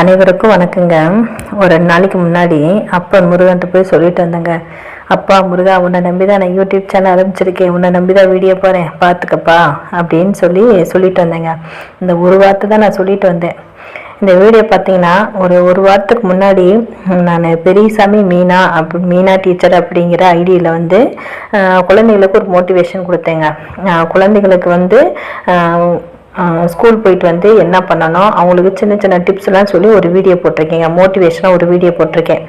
அனைவருக்கும் வணக்கங்க. ஒரு 2 நாளைக்கு முன்னாடி அப்பா முருகன்ட்டு போய் சொல்லிட்டு வந்தேங்க. அப்பா முருகா, உன்னை நம்பி தான் நான் யூடியூப் சேனல் ஆரம்பிச்சிருக்கேன், உன்னை நம்பி தான் வீடியோ போகிறேன், பார்த்துக்கப்பா அப்படின்னு சொல்லிட்டு வந்தேங்க. இந்த ஒரு வார்த்தை தான் நான் சொல்லிட்டு வந்தேன். இந்த வீடியோ பார்த்தீங்கன்னா ஒரு வாரத்துக்கு முன்னாடி நான் பெரியசாமி மீனா டீச்சர் அப்படிங்கிற ஐடியில் குழந்தைகளுக்கு ஒரு மோட்டிவேஷன் கொடுத்தேங்க. குழந்தைகளுக்கு ஸ்கூல் போயிட்டு என்ன பண்ணணும், அவங்களுக்கு சின்ன சின்ன டிப்ஸ்லாம் சொல்லி ஒரு வீடியோ போட்டிருக்கேங்க. மோட்டிவேஷனாக ஒரு வீடியோ போட்டிருக்கேன்.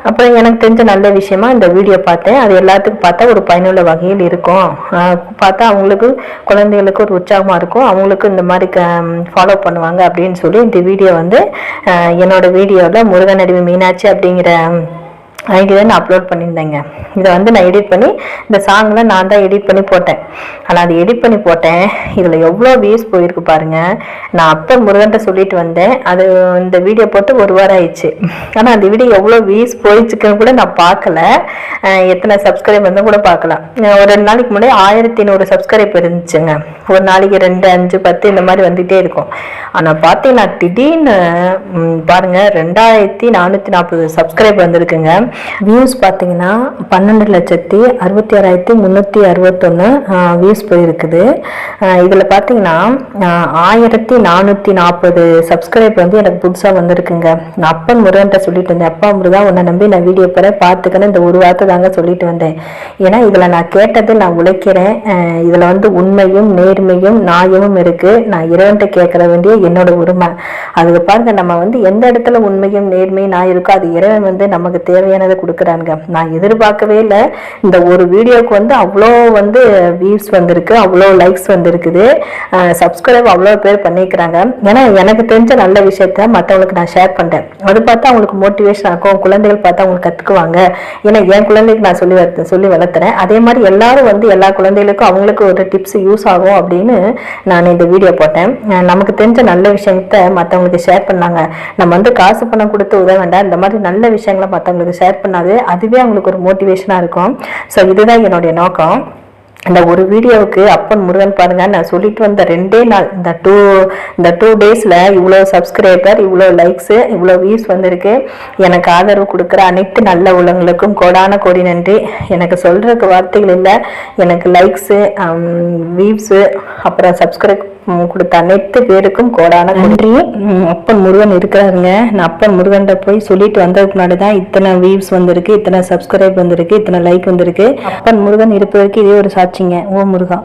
அப்புறம் எனக்கு தெரிஞ்ச நல்ல விஷயமா இந்த வீடியோ பார்த்தேன். அது எல்லாத்துக்கும் பார்த்தா ஒரு பயனுள்ள வகையில் இருக்கும். பார்த்தா அவங்களுக்கு குழந்தைகளுக்கு ஒரு உற்சாகமாக இருக்கும், அவங்களுக்கு இந்த மாதிரி ஃபாலோ பண்ணுவாங்க அப்படின்னு சொல்லி இந்த வீடியோ என்னோட வீடியோவில் முருகனடிமை மீனாட்சி அப்படிங்கிற ஐடியா நான் அப்லோட் பண்ணியிருந்தேங்க. இதை நான் எடிட் பண்ணி இந்த சாங்லாம் நான் தான் எடிட் பண்ணி போட்டேன். ஆனால் அது எடிட் பண்ணி போட்டேன், இதில் எவ்வளோ வியூஸ் போயிருக்கு பாருங்கள். நான் அப்போ முருகன்ட்ட சொல்லிட்டு வந்தேன். அது இந்த வீடியோ போட்டு ஒரு வாரம் ஆயிடுச்சு. ஆனால் அந்த வீடியோ எவ்வளோ வியூஸ் போயிடுச்சுக்குன்னு கூட நான் பார்க்கல. எத்தனை சப்ஸ்கிரைப் கூட பார்க்கலாம். ஒரு 2 நாளைக்கு முன்னாடி 1100 சப்ஸ்கிரைப் இருந்துச்சுங்க. ஒரு நாளைக்கு 2, 5, 10 இந்த மாதிரி வந்துகிட்டே இருக்கும். ஆனால் பார்த்தீங்கன்னா திடீர்னு பாருங்கள் 2440 சப்ஸ்கிரைப் வந்திருக்குங்க. வியூஸ் பார்த்தீங்கன்னா 12,66,361 வியூஸ் போயிருக்குது. இதில் பார்த்தீங்கன்னா 1440 சப்ஸ்கிரைப் எனக்கு புதுசாக வந்திருக்குங்க. நான் அப்பன் முருகன்ட்ட சொல்லிட்டு இருந்தேன், அப்பா முருகா உன்னை நம்பி நான் வீடியோ போகிறேன், பார்த்துக்கன்னு இந்த ஒரு வார்த்தை தாங்க சொல்லிட்டு வந்தேன். ஏன்னா இதில் நான் கேட்டது நான் உழைக்கிறேன். இதில் உண்மையும் நேர்மையும் நியாயமும் இருக்குது. நான் இறைவன்ட்ட கேட்கற வேண்டிய என்னோட உரிமை. அதுக்கு பாருங்க, நம்ம எந்த இடத்துல உண்மையும் நேர்மையும் நான் இருக்கோ அது இறைவன் நமக்கு தேவையானதை கொடுக்குறாங்க. நான் எதிர்பார்க்கவே இல்லை. இந்த ஒரு வீடியோவுக்கு அவ்வளோ வியூஸ் வந்திருக்கு, அவ்வளோ லைக்ஸ் வந்திருக்குது, சப்ஸ்கிரைப் அவ்வளோ பேர் பண்ணிக்கிறாங்க. ஏன்னா எனக்கு தெரிஞ்ச நல்ல விஷயத்த மற்றவங்களுக்கு நான் ஷேர் பண்ணுறேன். அது பார்த்தா அவங்களுக்கு மோட்டிவேஷன் ஆகும், குழந்தைகள் பார்த்தா அவங்க கற்றுக்குவாங்க. ஏன்னா என் குழந்தைக்கு நான் சொல்லி வளர்த்துறேன். அதே மாதிரி எல்லாரும் எல்லா குழந்தைகளுக்கும் அவங்களுக்கு ஒரு டிப்ஸ் யூஸ் ஆகும் அப்படின்னு நான் இந்த வீடியோ போட்டேன். நமக்கு தெரிஞ்ச நல்ல விஷயத்த மற்றவங்களுக்கு ஷேர் பண்ணாங்க. நம்ம காசு பணம் கொடுத்து உதவ வேண்டாம், இந்த மாதிரி நல்ல விஷயங்களை மற்றவங்களுக்கு ஷேர் பண்ணாது அதுவே அவங்களுக்கு ஒரு மோட்டிவேஷனாக இருக்கும். ஸோ இதுதான் என்னுடைய நோக்கம். இந்த ஒரு வீடியோவுக்கு அப்பன் முருகன் பாருங்க, நான் சொல்லிட்டு வந்த 2 நாள் இந்த டூ டேஸில் இவ்வளோ சப்ஸ்கிரைபர், இவ்வளோ லைக்ஸு, இவ்வளோ வியூஸ் வந்திருக்கு. எனக்கு ஆதரவு கொடுக்குற அனைத்து நல்ல உள்ளங்களுக்கும் கோடான கோடி நன்றி. எனக்கு சொல்கிறதுக்கு வார்த்தைகள் இல்லை. எனக்கு லைக்ஸு, வியூஸு, அப்புறம் சப்ஸ்கிரைப் கொடுத்த அனைத்து பேருக்கும் கோடான நன்றி. அப்பன் முருகன் இருக்கிறாருங்க. நான் அப்பன் முருகன்ட்ட போய் சொல்லிட்டு வந்ததுக்கு முன்னாடி தான் இத்தனை வியூஸ் வந்திருக்கு, இத்தனை சப்ஸ்கிரைப் வந்திருக்கு, இத்தனை லைக் வந்திருக்கு. அப்பன் முருகன் இருப்பதற்கு இதே ஒரு சாட்சிங்க. ஓ முருகா.